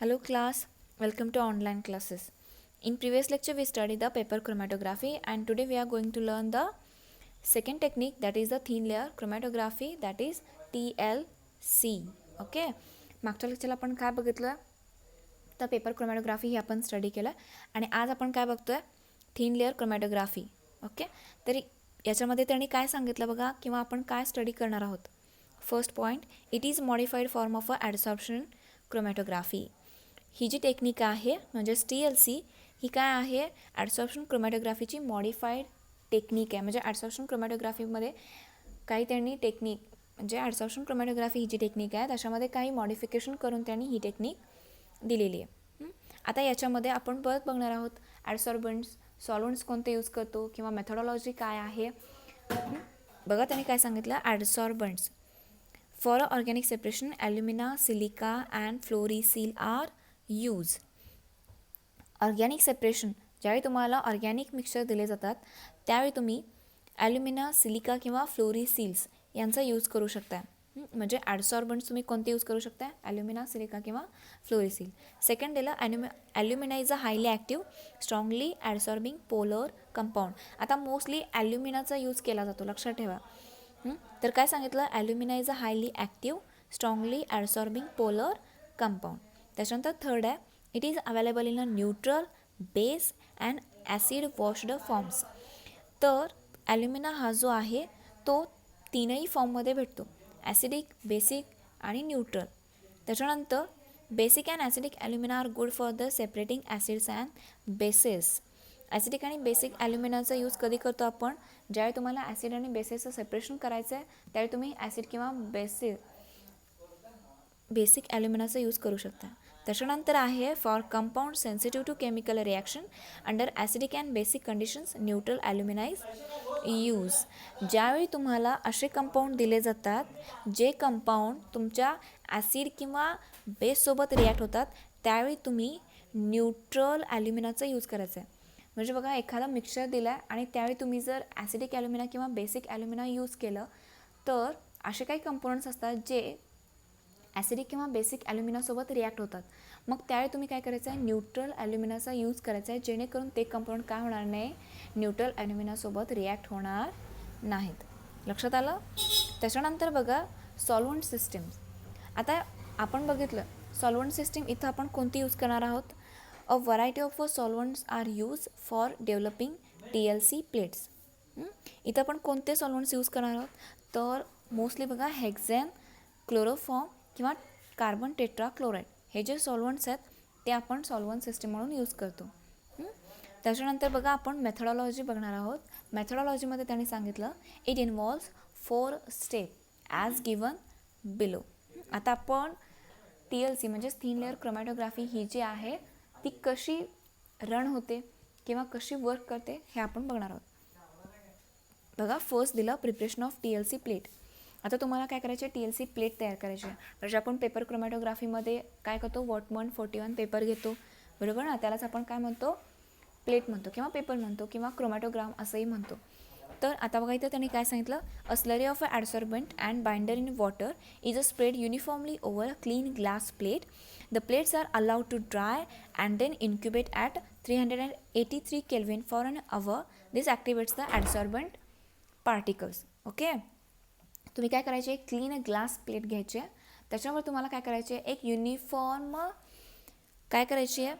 Hello class, welcome to online classes. In previous lecture we studied the paper chromatography and today we are going to learn the second technique, that is the thin layer chromatography, that is TLC. Okay, मागच्या लेक्चरला आपण काय बघितलं तर paper chromatography ही आपण study केलं आणि आज आपण काय बघतोय थिन लेयर क्रोमॅटोग्राफी. ओके, तरी याच्यामध्ये त्यांनी काय सांगितलं बघा किंवा आपण काय स्टडी करणार आहोत. First point, it is modified form of a adsorption chromatography. ही जी टेक्निक आहे म्हणजेच TLC ही काय आहे, ॲडसॉर्प्शन क्रोमॅटोग्राफीची मॉडिफाईड टेक्निक आहे. म्हणजे ॲडसॉर्प्शन क्रोमॅटोग्राफीमध्ये काही त्यांनी टेक्निक म्हणजे ॲडसॉर्प्शन क्रोमॅटोग्राफी ही जी टेक्निक आहे त्याच्यामध्ये काही मॉडिफिकेशन करून त्यांनी ही टेक्निक दिलेली आहे. आता याच्यामध्ये आपण परत बघणार आहोत ॲडसॉर्बंट्स, सॉल्वंट्स कोणते यूज करतो किंवा मेथोडॉलॉजी काय आहे. बघा त्यांनी काय सांगितलं, adsorbents for organic separation alumina, silica and florisil are use. Organic separation ज्यावेळी तुम्हाला ऑर्गॅनिक मिक्सचर दिले जातात त्यावेळी तुम्ही ॲल्युमिना, सिलिका किंवा फ्लोरिसील्स यांचा यूज करू शकता. म्हणजे ॲडसॉर्बंट्स तुम्ही कोणते यूज करू शकता, ॲल्युमिना, सिलिका किंवा फ्लोरिसील. सेकंड दिलं alumina is a highly active strongly adsorbing polar compound. आता मोस्टली ॲल्युमिनाचा यूज केला जातो, लक्षात ठेवा. तर काय सांगितलं, alumina is a highly active strongly adsorbing polar compound. त्याच्यानंतर थर्ड आहे, it is available in a neutral, base and acid washed forms. तर ॲल्युमिना हा जो आहे तो तीनही फॉर्ममध्ये भेटतो, ॲसिडिक, बेसिक आणि न्यूट्रल. त्याच्यानंतर basic and acidic alumina are good for the separating acids and bases. Acidic आणि बेसिक ॲल्युमिनाचा यूज कधी करतो आपण, ज्यावेळी तुम्हाला ॲसिड आणि बेसेसचं सेपरेशन करायचं आहे त्यावेळी तुम्ही ॲसिड किंवा बेसिक ॲल्युमिनाचा यूज करू शकता. त्याच्यानंतर आहे for compound sensitive to chemical reaction under acidic and basic conditions neutral alumina is use. ज्यावेळी तुम्हाला असे कंपाऊंड दिले जातात जे कंपाऊंड तुमच्या ॲसिड किंवा बेससोबत रिॲक्ट होतात त्यावेळी तुम्ही न्यूट्रल ॲल्युमिनाचा यूज करायचा आहे. म्हणजे बघा, एखादा मिक्सचर दिला आहे आणि त्यावेळी तुम्ही जर ॲसिडिक ॲल्युमिना किंवा बेसिक ॲल्युमिना यूज केलं तर असे काही कंपोनंट्स असतात जे ॲसिडिक किंवा बेसिक ॲल्युमिनासोबत रिॲक्ट होतात. मग त्यावेळी तुम्ही काय करायचं आहे, न्यूट्रल ॲल्युमिनाचा यूज करायचा आहे, जेणेकरून ते कंपाऊंड काय होणार नाही, न्यूट्रल ॲल्युमिनासोबत रिॲक्ट होणार नाहीत. लक्षात आलं. त्याच्यानंतर बघा सॉल्वंट सिस्टीम्स. आता आपण बघितलं सॉल्वंट सिस्टीम इथं आपण कोणती यूज करणार आहोत, a variety of solvents are use for developing TLC plates. इथं आपण कोणते सॉल्वंट्स यूज करणार आहोत, तर मोस्टली बघा हेक्झेन, क्लोरोफॉर्म किंवा कार्बन टेट्राक्लोराईड हे जे सॉल्वंट्स आहेत ते आपण सॉल्वंट सिस्टीम म्हणून यूज करतो. त्याच्यानंतर बघा आपण मेथडॉलॉजी बघणार आहोत. मेथडॉलॉजीमध्ये त्यांनी सांगितलं it involves 4 step as given below. आता आपण TLC म्हणजेच थिन लेअर क्रोमॅटोग्राफी ही जी आहे ती कशी रन होते किंवा कशी वर्क करते हे आपण बघणार आहोत. बघा फर्स्ट दिलं प्रिपरेशन ऑफ TLC प्लेट. आता तुम्हाला काय करायचे, TLC प्लेट तयार करायची आहे. म्हणजे आपण पेपर क्रोमॅटोग्राफीमध्ये काय करतो, वॉटमन 41 पेपर घेतो, बरोबर ना, त्यालाच आपण काय म्हणतो, प्लेट म्हणतो किंवा पेपर म्हणतो किंवा क्रोमॅटोग्राम असंही म्हणतो. तर आता बघा इथं त्यांनी काय सांगितलं, a slurry of a adsorbent and binder in water is a spread uniformly over a clean glass plate. The plates are allowed to dry and then incubate at 383 Kelvin for an hour. This activates the adsorbent particles. Okay, तुम्ही काय करायचे, एक clean glass plate घ्यायची आहे, त्याच्यावर तुम्हाला काय करायचे, एक युनिफॉर्म काय करायची आहे,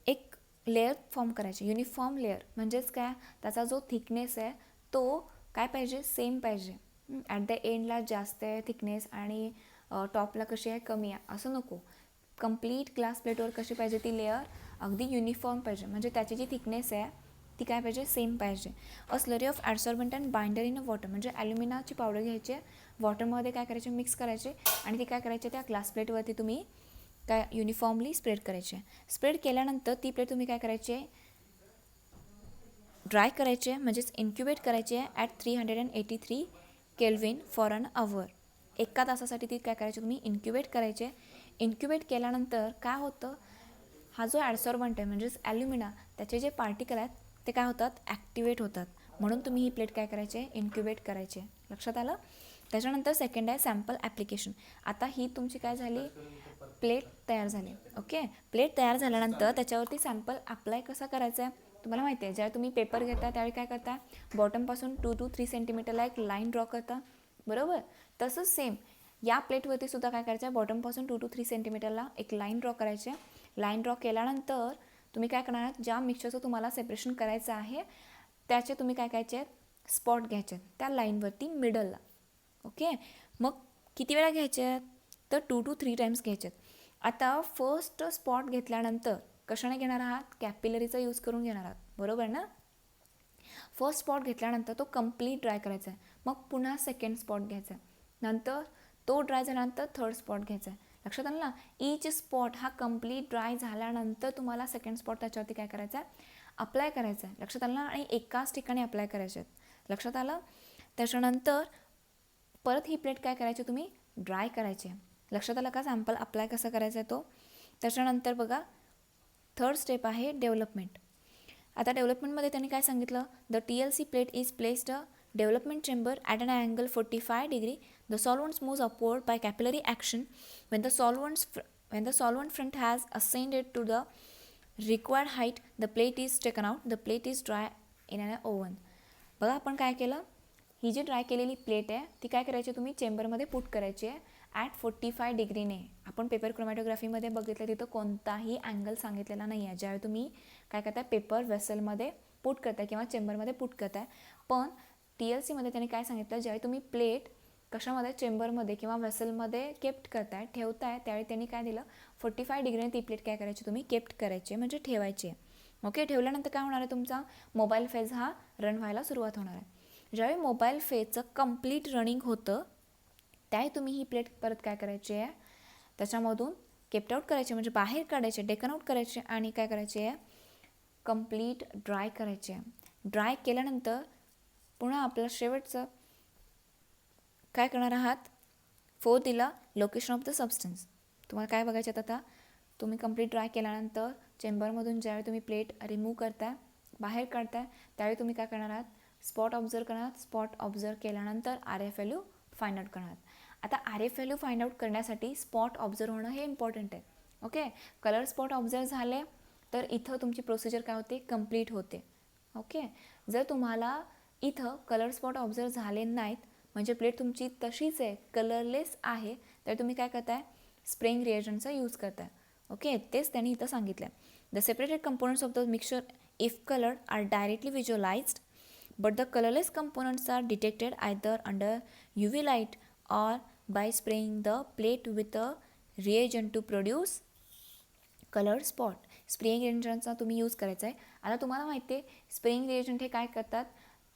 एक लेअर फॉर्म करायची, युनिफॉर्म लेअर. म्हणजेच काय, त्याचा जो थिकनेस आहे तो काय पाहिजे, सेम पाहिजे. ॲट द एंडला जास्त आहे थिकनेस आणि टॉपला कशी आहे, कमी आहे, असं नको. कंप्लीट ग्लास प्लेटवर कशी पाहिजे ती लेअर, अगदी युनिफॉर्म पाहिजे. म्हणजे त्याची जी थिकनेस आहे ती काय पाहिजे, सेम पाहिजे. A slurry of adsorbent and binder in water. म्हणजे ॲल्युमिनाची पावडर घ्यायची आहे, वॉटरमध्ये काय करायचे, मिक्स करायचे आणि ती काय करायचे, त्या ग्लास प्लेटवरती तुम्ही काय युनिफॉर्मली स्प्रेड करायचे. स्प्रेड केल्यानंतर ती प्लेट तुम्ही काय करायचे, ड्राय करायचे, म्हणजेच इन्क्युबेट करायचे at 383 Kelvin for an hour. एका तासासाठी ती काय करायची, तुम्ही इन्क्युबेट करायचे. इन्क्युबेट केल्यानंतर काय होतं, हा जो ॲडसॉर्बंट आहे म्हणजेच ॲल्युमिना, त्याचे जे पार्टिकल आहेत ते काय होतात, ॲक्टिवेट होतात. म्हणून तुम्ही ही प्लेट काय करायचे, इन्क्युबेट करायचे. लक्षात आलं. त्याच्यानंतर सेकंड आहे सॅम्पल ॲप्लिकेशन. आता ही तुमची काय झाली, प्लेट तयार झाली. ओके, प्लेट तयार झाल्यानंतर त्याच्यावरती सॅम्पल अप्लाय कसा करायचा आहे तुम्हाला माहिती आहे. ज्यावेळी तुम्ही पेपर घेता त्यावेळी काय करता, बॉटमपासून 2 to 3 सेंटीमीटरला एक लाईन ड्रॉ करता, बरोबर. तसंच सेम या प्लेटवरती सुद्धा काय करायचं आहे, बॉटमपासून 2 to 3 सेंटीमीटरला एक लाईन ड्रॉ करायची आहे. लाईन ड्रॉ केल्यानंतर तुम्ही काय करणार आहात, ज्या मिक्सचरचं तुम्हाला सेपरेशन करायचं आहे त्याचे तुम्ही काय करायचे आहेत, स्पॉट घ्यायचे आहेत त्या लाईनवरती मिडलला. ओके, मग किती वेळा घ्यायचे आहेत, तर 2 to 3 टाइम्स घ्यायचे आहेत. आता फर्स्ट स्पॉट घेतल्यानंतर कशाने घेणार आहात, कॅपिलरीचा यूज करून घेणार आहात, बरोबर ना. फर्स्ट स्पॉट घेतल्यानंतर तो कम्प्लीट ड्राय करायचा आहे. मग पुन्हा सेकंड स्पॉट घ्यायचा आहे, नंतर तो ड्राय झाल्यानंतर थर्ड स्पॉट घ्यायचा आहे. लक्षात आलं ना. इच स्पॉट हा कम्प्लीट ड्राय झाल्यानंतर तुम्हाला सेकंड स्पॉट त्याच्यावरती काय करायचा आहे, अप्लाय करायचा आहे. लक्षात आलं ना. आणि एकाच ठिकाणी अप्लाय करायचे आहेत. लक्षात आलं. त्याच्यानंतर परत ही प्लेट काय करायची, तुम्ही ड्राय करायची आहे. लक्षात आलं का, सॅम्पल अप्लाय कसा करायचा आहे तो. त्याच्यानंतर बघा थर्ड स्टेप आहे डेव्हलपमेंट. आता डेव्हलपमेंटमध्ये त्यांनी काय सांगितलं, the TLC plate is placed a development chamber at an angle 45 degree. The solvents moves upward by capillary action. When the solvent front has ascended to the required height, the plate is taken out. The plate is dry in an oven. बघा आपण काय केलं, ही जी dry केलेली plate आहे ती काय करायची, तुम्ही चेंबरमध्ये पुट करायची आहे ॲट 45 डिग्रीने. आपण पेपर क्रोमॅटोग्राफीमध्ये बघितलं तिथं कोणताही अँगल सांगितलेला नाही आहे. ज्यावेळी तुम्ही काय करताय, पेपर वेसलमध्ये पुट करताय किंवा चेंबरमध्ये पुट करताय. पण TLCमध्ये त्यांनी काय सांगितलं, ज्यावेळी तुम्ही प्लेट कशामध्ये, चेंबरमध्ये किंवा वेसलमध्ये केप्ट करताय, ठेवताय, त्यावेळी त्यांनी काय दिलं, 45 डिग्रीने ती प्लेट काय करायची, तुम्ही केप्ट करायची म्हणजे ठेवायची आहे. ओके, ठेवल्यानंतर काय होणार आहे, तुमचा मोबाईल फेज हा रन व्हायला सुरुवात होणार आहे. ज्यावेळी मोबाईल फेजचं कम्प्लीट रनिंग होतं त्यावेळी तुम्ही ही प्लेट परत काय करायची आहे, त्याच्यामधून केप्ट आउट करायचे म्हणजे बाहेर काढायचे, टेकन आउट करायचे आणि काय करायचे आहे, कम्प्लीट ड्राय करायचे आहे. ड्राय केल्यानंतर पुन्हा आपलं शेवटचं काय करणार आहात, दिला लोकेशन ऑफ द सबस्टन्स. तुम्हाला काय बघायचं आता, तुम्ही कम्प्लीट ड्राय केल्यानंतर चेंबरमधून ज्यावेळी तुम्ही प्लेट रिमूव्ह करताय, बाहेर काढताय, त्यावेळी तुम्ही काय करणार आहात, स्पॉट ऑब्झर्व करणार. स्पॉट ऑब्झर्व केल्यानंतर RF व्हॅल्यू फाइंड आउट करणार. आता RF व्हॅल्यू फाइंड आउट करण्यासाठी स्पॉट ऑब्झर्व होणं हे इम्पॉर्टंट आहे. ओके, कलर स्पॉट ऑब्झर्व झाले तर इथं तुमची प्रोसिजर काय होते, कम्प्लीट होते. ओके, जर तुम्हाला इथं कलर स्पॉट ऑब्झर्व झाले नाहीत म्हणजे प्लेट तुमची तशीच आहे, कलरलेस आहे, तर तुम्ही काय करताय, स्प्रेइंग रिएजंटचा यूज करताय. ओके, तेच त्यांनी इथं सांगितलं आहे. The separated components of the mixture if coloured are directly visualized but the colorless components are detected either under UV light or by spraying the plate with a reagent to produce colour spot. Spraying रिएजंटचा तुम्ही use करायचा आहे. आता तुम्हाला माहिती आहे spraying reagent हे काय करतात,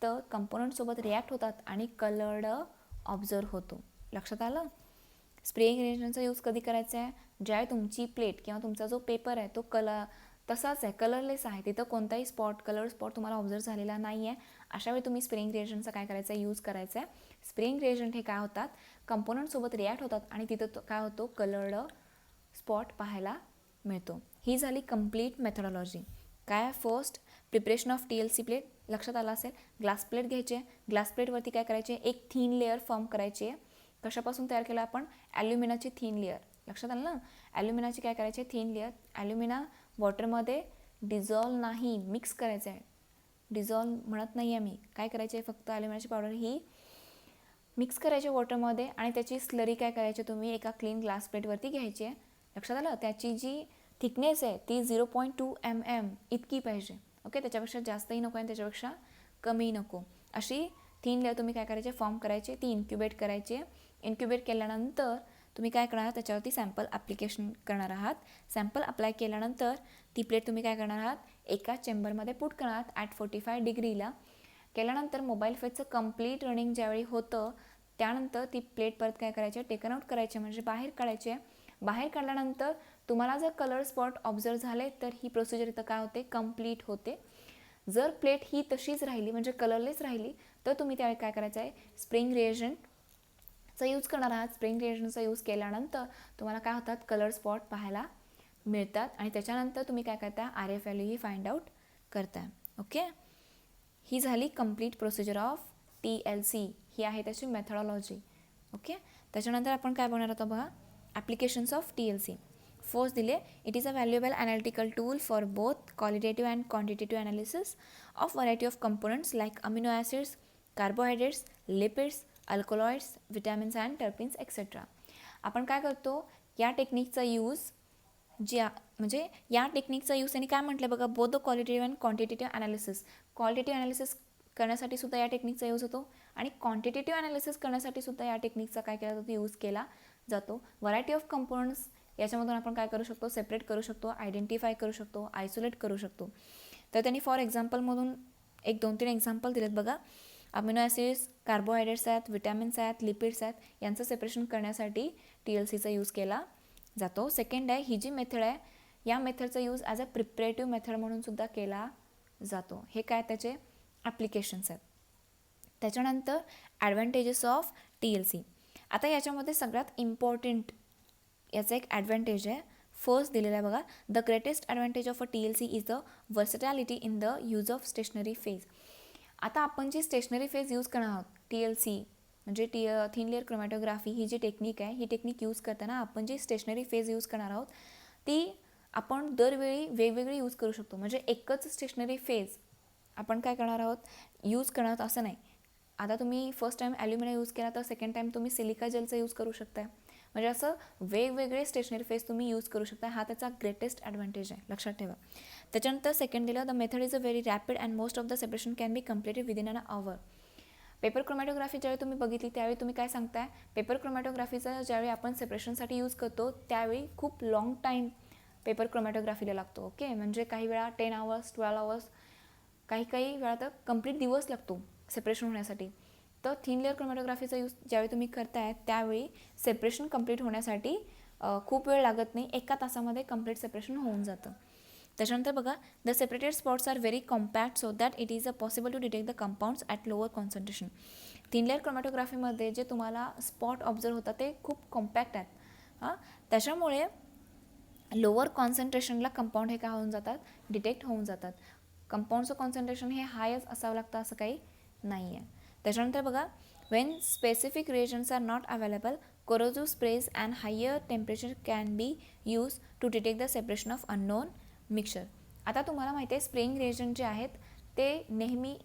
तर कंपोनंटसोबत रिॲक्ट होतात आणि कलर्ड ऑब्झर्व होतो. लक्षात आलं. स्प्रेइंग रिएजंटचा यूज कधी करायचा आहे, ज्यावेळी तुमची प्लेट किंवा तुमचा जो पेपर आहे तो तसाच आहे, कलरलेस आहे, तिथं कोणताही कलर स्पॉट तुम्हाला ऑब्झर्व झालेला नाही आहे. अशावेळी तुम्ही स्प्रेइंग रिएजंटचा काय करायचा आहे, यूज करायचा आहे. स्प्रेइंग रिएजंट हे काय होतात, कंपोनंटसोबत रिॲक्ट होतात आणि तिथं काय होतो, कलर्ड स्पॉट पाहायला मिळतो. ही झाली कंप्लीट मेथडॉलॉजी. काय, first preparation of TLC plate. लक्षात आलं असेल. ग्लास प्लेट घ्यायची आहे, ग्लास प्लेटवरती काय करायचे, एक थिन लेअर फॉर्म करायची आहे. कशापासून तयार केलं आपण, ॲल्युमिनाची थिन लेअर. लक्षात आलं ना. ॲल्युमिनाची काय करायची, थिन लेअर. ॲल्युमिना वॉटरमध्ये डिझॉल्व नाही, मिक्स करायचं आहे. डिझॉल्व म्हणत नाही आहे मी, काय करायचे आहे, फक्त ॲल्युमिनाची पावडर ही मिक्स करायची वॉटरमध्ये आणि त्याची स्लरी काय करायची, तुम्ही एका क्लीन ग्लास प्लेटवरती घ्यायची आहे. लक्षात आलं. त्याची जी थिकनेस आहे ती 0.2 mm इतकी पाहिजे. ओके, त्याच्यापेक्षा जास्तही नको आणि त्याच्यापेक्षा कमी नको. अशी थिन लेअर तुम्ही काय करायचे, फॉर्म करायचे, ती इन्क्युबेट करायची. इन्क्युबेट केल्यानंतर तुम्ही काय करणार आहात, त्याच्यावरती सॅम्पल ॲप्लिकेशन करणार आहात. सॅम्पल अप्लाय केल्यानंतर ती प्लेट तुम्ही काय करणार आहात, एका चेंबरमध्ये पुट करणार आहात ॲट 45 डिग्रीला. केल्यानंतर मोबाईल फेजचं कम्प्लीट रनिंग ज्यावेळी होतं त्यानंतर ती प्लेट परत काय करायची, टेकन आउट करायची म्हणजे बाहेर काढायची. बाहेर काढल्यानंतर तुम्हाला जर कलर स्पॉट ऑब्झर्व झाले तर ही प्रोसिजर इथं काय होते, कम्प्लीट होते. जर प्लेट ही तशीच राहिली म्हणजे कलरलेस राहिली तर तुम्ही त्यावेळी काय करायचं आहे, स्प्रेइंग रिएजंटचा यूज करणार आहात. स्प्रेइंग रिएजंटचा यूज केल्यानंतर तुम्हाला काय होतात, कलर स्पॉट पाहायला मिळतात आणि त्याच्यानंतर तुम्ही काय करता, RF व्हॅल्यू ही फाइंड आउट करता. ओके, ही झाली कंप्लीट प्रोसिजर ऑफ TLC. ही आहे त्याची मेथडॉलॉजी. ओके, त्याच्यानंतर आपण काय बघणार होतो बघा, ॲप्लिकेशन्स ऑफ TLC. फर्स्ट दिले, it is a valuable analytical tool for both qualitative and quantitative analysis of variety of components like amino acids, carbohydrates, lipids, alkaloids, vitamins and terpenes etcetera. आपण काय करतो, या टेक्निकचा यूज म्हणजे या टेक्निकचा use त्यांनी काय म्हटलं बघा, both the qualitative and quantitative analysis. Qualitative analysis करण्यासाठी सुद्धा या टेक्निकचा यूज होतो आणि क्वांटिटेटिव्ह ॲनालिसिस करण्यासाठी सुद्धा या टेक्निकचा काय केला जातो, यूज केला जातो. व्हरायटी ऑफ कंपोनंट्स याच्यामधून आपण काय करू शकतो, सेपरेट करू शकतो, आयडेंटिफाय करू शकतो, आयसोलेट करू शकतो. तर त्यांनी फॉर एक्झाम्पलमधून 1-2-3 एक्झाम्पल दिलेत बघा. अमिनो ॲसिड्स, कार्बोहायड्रेट्स आहेत, विटॅमिन्स आहेत, लिपिड्स आहेत, यांचं सेपरेशन करण्यासाठी TLCचा यूज केला जातो. सेकंड आहे, ही जी मेथड आहे या मेथडचा यूज ॲज अ प्रिपरेटिव्ह मेथड म्हणून सुद्धा केला जातो. हे काय त्याचे ॲप्लिकेशन्स आहेत. त्याच्यानंतर ॲडव्हान्टेजेस ऑफ TLC. आता याच्यामध्ये सगळ्यात इम्पॉर्टंट याचा एक ॲडव्हान्टेज आहे. फर्स्ट दिलेला आहे बघा, the greatest advantage of a TLC is the versatility in the use of stationary phase. आता आपण जी स्टेशनरी फेज यूज करणार आहोत, TLC म्हणजे थिन लेअर क्रोमॅटोग्राफी ही जी टेक्निक आहे, ही टेक्निक यूज करताना आपण जी स्टेशनरी फेज यूज करणार आहोत ती आपण दरवेळी वेगवेगळी यूज करू शकतो. म्हणजे एकच स्टेशनरी फेज आपण काय करणार आहोत, यूज करणार आहोत असं नाही. आता तुम्ही फर्स्ट टाईम ॲल्युमिना यूज केला तर सेकंड टाईम तुम्ही सिलिका जेलचा यूज करू शकताय. म्हणजे असं वेगवेगळे स्टेशनरी फेज तुम्ही यूज करू शकता. हा त्याचा ग्रेटेस्ट ॲडव्हान्टेज आहे, लक्षात ठेवा. त्याच्यानंतर सेकंड दिलं, the method is a very rapid and most of the separation can be completed within an hour. Paper chromatography ज्यावेळी तुम्ही बघितली त्यावेळी तुम्ही काय सांगताय, पेपर क्रोमॅटोग्राफीचा ज्यावेळी आपण सेपरेशनसाठी यूज करतो त्यावेळी खूप लाँग टाईम पेपर क्रोमॅटोग्राफीला लागतो. ओके, म्हणजे काही वेळा 10 आवर्स 12 आवर्स, काही वेळा तर कंप्लीट दिवस लागतो सेपरेशन होण्यासाठी. तर थिन लेअर क्रोमॅटोग्राफीचा यूज ज्यावेळी तुम्ही करताय त्यावेळी सेपरेशन कंप्लीट होण्यासाठी खूप वेळ लागत नाही, 1 तासामध्ये कंप्लीट सेपरेशन होऊन जातं. त्याच्यानंतर बघा, the separated spots are very compact so that it is a possible to detect the compounds at lower concentration. Thin layer क्रोमॅटोग्राफीमध्ये जे तुम्हाला स्पॉट ऑब्झर्व होतात ते खूप कॉम्पॅक्ट आहेत. त्याच्यामुळे लोअर कॉन्सन्ट्रेशनला कंपाऊंड हे काय होऊन जातात, डिटेक्ट होऊन जातात. कंपाऊंडचं कॉन्सन्ट्रेशन हे हायच असावं लागतं असं काही नाही आहे. त्याच्यानंतर बघा, when specific reagents are not available, corrosive sprays and higher temperature can be used to detect the separation of unknown mixture. आता तुम्हाला माहिती आहे स्प्रेइंग रिएजंट जे आहेत ते नेहमी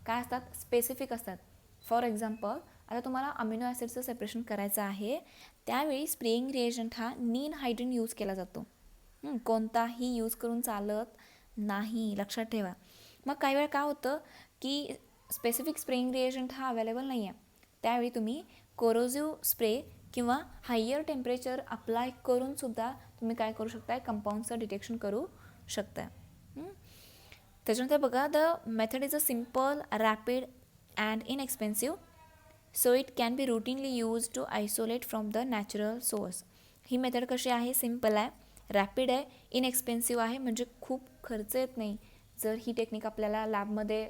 काय असतात, स्पेसिफिक असतात. फॉर एक्झाम्पल, आता तुम्हाला अमिनो ॲसिडचं सेपरेशन करायचं आहे त्यावेळी स्प्रेइंग रिएजंट हा नीन हायड्रीन यूज केला जातो. कोणताही यूज करून चालत नाही, लक्षात ठेवा. मग काही वेळ काय होतं की स्पेसिफिक स्प्रेइंग रिएजंट हा अवेलेबल नाही आहे, त्यावेळी तुम्ही कोरोजिव्ह स्प्रे किंवा हायर टेम्परेचर अप्लाय करूनसुद्धा तुम्ही काय करू शकताय, कंपाऊंडचं डिटेक्शन करू शकताय. त्याच्यानंतर बघा, the method is a simple, rapid and inexpensive so it can be routinely use to isolate from the natural source. ही मेथड कशी आहे, सिम्पल आहे, रॅपिड आहे, इनएक्सपेन्सिव्ह आहे, म्हणजे खूप खर्च येत नाही जर ही टेक्निक आपल्याला लॅबमध्ये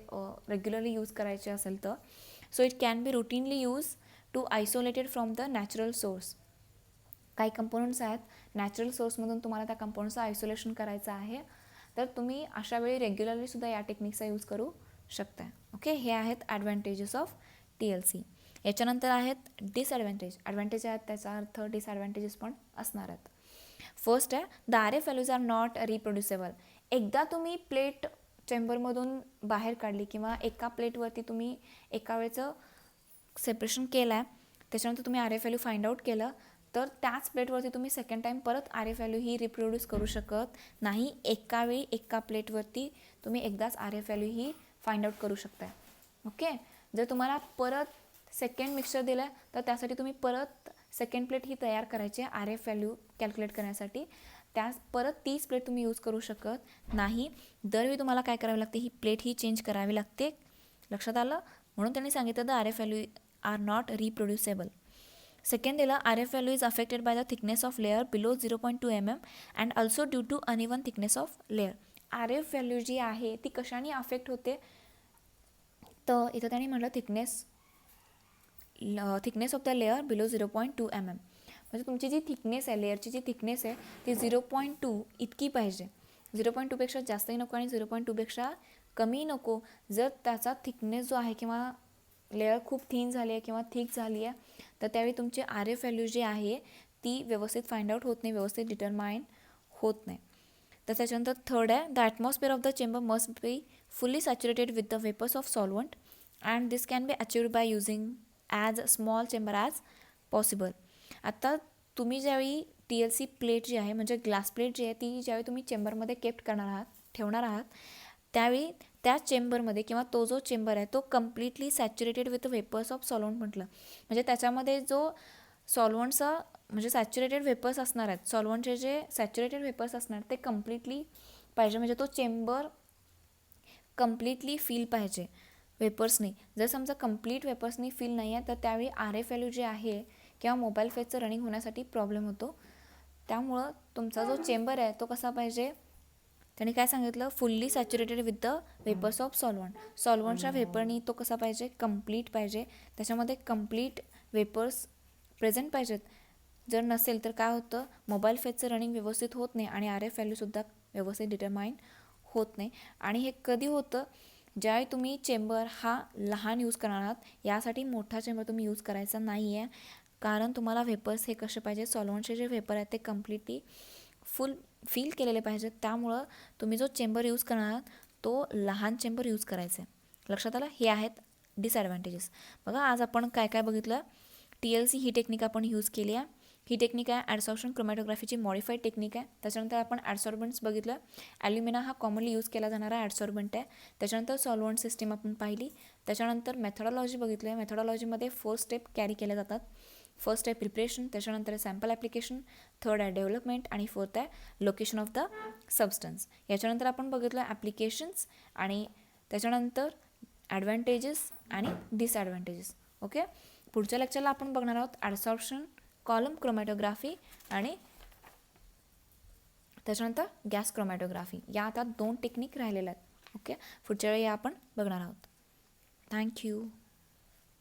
रेग्युलरली यूज करायची असेल तर. So it can be routinely use to isolated from the natural source. काही कंपोनंट्स आहेत नॅचरल सोर्समधून तुम्हाला त्या कंपाऊंडचं आयसोलेशन करायचं आहे तर तुम्ही अशा वेळी रेग्युलरलीसुद्धा या टेक्निकचा यूज करू शकता. ओके, हे आहेत ॲडव्हान्टेजेस ऑफ TLC. याच्यानंतर आहेत डिसॲडव्हान्टेज. ॲडव्हान्टेज आहेत त्याचा अर्थ डिसॲडव्हान्टेजेस पण असणार आहेत. फर्स्ट आहे, the RF values are not reproducible. एकदा तुम्ही प्लेट चेंबरमधून बाहेर काढली किंवा एका प्लेटवरती तुम्ही एका वेळेचं सेपरेशन केलं आहे, त्याच्यानंतर तुम्ही RF व्हॅल्यू फाइंड आउट केलं तर त्याच प्लेटवरती तुम्ही सेकंड टाईम परत RF व्हॅल्यू ही रिप्रोड्यूस करू शकत नाही. एका वेळी एका प्लेटवरती तुम्ही एकदाच RF व्हॅल्यू ही फाइंड आउट करू शकताय. ओके, जर तुम्हाला परत सेकंड मिक्सचर दिलं आहे तर त्यासाठी तुम्ही परत सेकंड प्लेट ही तयार करायची आहे RF व्हॅल्यू कॅल्क्युलेट करण्यासाठी. त्यास परत 30 प्लेट तुम्ही यूज करू शकत नाही. दरवेळी तुम्हाला काय करावी लागते, ही प्लेट ही चेंज करावी लागते. लक्षात आलं? म्हणून त्यांनी सांगितलं the RF value are not reproducible. Second दिला, RF value is affected by the thickness of layer below 0.2 mm and also due to uneven thickness of layer. RF value जी आहे ती कशाने अफेक्ट होते तर इथं त्यांनी म्हटलं thickness of the layer below 0.2 mm. म्हणजे तुमची जी थिकनेस आहे, लेअरची जी थिकनेस आहे ती 0.2 इतकी पाहिजे. 0.2पेक्षा जास्तही नको आणि 0.2पेक्षा कमी नको. जर त्याचा थिकनेस जो आहे किंवा लेअर खूप थिन झाली आहे किंवा थिक झाली आहे तर त्यावेळी तुमची RF व्हॅल्यू जी आहे ती व्यवस्थित फाइंड आउट होत नाही, व्यवस्थित डिटरमाइन होत नाही. तर त्याच्यानंतर थर्ड आहे, the atmosphere of the chamber must be fully saturated with the vapours of solvent and this can be achieved by using as small chamber as possible. आता तुम्ही ज्यावेळी TLC प्लेट जी आहे, म्हणजे ग्लास प्लेट जी आहे, ती ज्यावेळी तुम्ही चेंबरमध्ये केप्ट करणार आहात, ठेवणार आहात, त्यावेळी त्या चेंबरमध्ये किंवा तो जो चेंबर आहे तो completely saturated with vapours of solvent म्हटलं. म्हणजे त्याच्यामध्ये जो सॉल्वंटचा म्हणजे सॅच्युरेटेड वेपर्स असणार आहेत, सॉल्वंटचे जे सॅच्युरेटेड वेपर्स असणार ते कम्प्लिटली पाहिजे. म्हणजे तो चेंबर कम्प्लिटली फिल पाहिजे वेपर्सनी. जर समजा कम्प्लीट वेपर्सनी फिल नाही आहे तर त्यावेळी RF व्हॅल्यू जे आहे किंवा मोबाईल फेसचं रनिंग होण्यासाठी प्रॉब्लेम होतो. त्यामुळं तुमचा जो चेंबर आहे तो कसा पाहिजे, त्याने काय सांगितलं, fully saturated with the vapours of solvent. सॉल्वंटच्या वेपरनी तो कसा पाहिजे, कम्प्लीट पाहिजे, त्याच्यामध्ये कम्प्लीट वेपर्स प्रेझेंट पाहिजेत. जर नसेल तर काय होतं, मोबाईल फेसचं रनिंग व्यवस्थित होत नाही आणि RF व्हॅल्यूसुद्धा व्यवस्थित डिटरमाइन होत नाही. आणि हे कधी होतं, ज्यावेळी तुम्ही चेंबर हा लहान यूज करणार आहात. यासाठी मोठा चेंबर तुम्ही यूज करायचा नाही आहे, कारण तुम्हाला वेपर्स हे कसे पाहिजे, सॉल्वंटचे जे वेपर आहेत ते कम्प्लिटली फुल फील केलेले पाहिजेत. त्यामुळं तुम्ही जो चेंबर यूज करणार आहात तो लहान चेंबर यूज करायचा आहे. लक्षात आलं. हे आहेत डिसॲडव्हान्टेजेस. बघा आज आपण काय काय बघितलं. TLC ही टेक्निक आपण यूज केली आहे. ही टेक्निक आहे ॲडसॉर्प्शन क्रोमॅटोग्राफीची मॉडिफाईड टेक्निक आहे. त्याच्यानंतर आपण ॲडसॉर्बंट्स बघितलं. ॲल्युमिना हा कॉमनली यूज केला जाणारा ॲडसॉर्बंट आहे. त्याच्यानंतर सॉल्वंट सिस्टीम आपण पाहिली. त्याच्यानंतर मेथडॉलॉजी बघितली आहे. मेथडॉलॉजीमध्ये 4 स्टेप कॅरी केल्या जातात. फर्स्ट आहे प्रिपरेशन, त्याच्यानंतर आहे सॅम्पल ॲप्लिकेशन, थर्ड आहे डेव्हलपमेंट आणि फोर्थ आहे लोकेशन ऑफ द सबस्टन्स. याच्यानंतर आपण बघितलं ॲप्लिकेशन्स आणि त्याच्यानंतर ॲडव्हान्टेजेस आणि डिसॲडव्हान्टेजेस. ओके, पुढच्या लेक्चरला आपण बघणार आहोत ॲडसॉर्प्शन, कॉलम क्रोमॅटोग्राफी आणि त्याच्यानंतर गॅस क्रोमॅटोग्राफी. या आता 2 टेक्निक राहिलेल्या आहेत. ओके, पुढच्या वेळी आपण बघणार आहोत. थँक्यू.